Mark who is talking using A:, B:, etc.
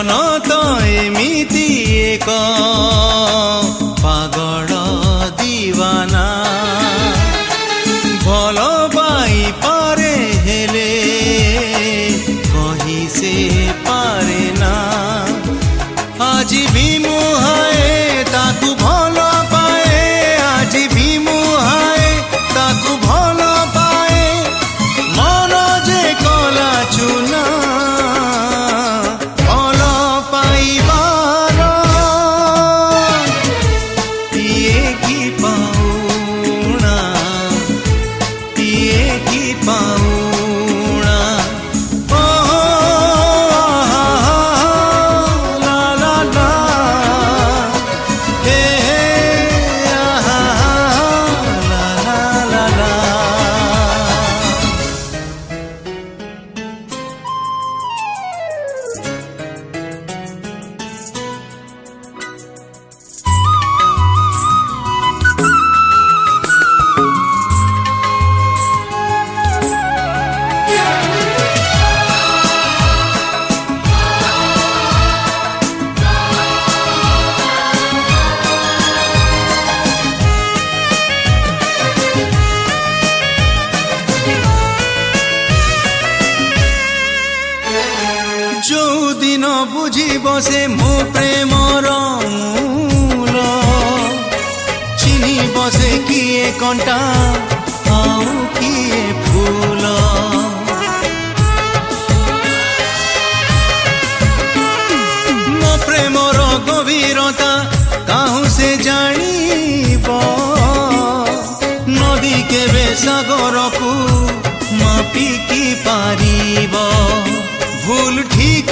A: तो एमिति एक पागल दीवाना भल पाई पारे हेले कही से पारे ना आज भी मुहाए ताकू भल पाए आज भी मुहाए ताकू भल पाए मन जे कला चुना भल पाइबार पिए की पाउना पिए की पाउना ला ला ला हे ला ला ला ला। जो दिन बुझिब से मो प्रेमर मूल चिन्हिब से किए कंटा आउ किए फूल मो प्रेमर गभीरता काहू से जानिब नदी केबे सागर को मापी की पारिब भूल ठीक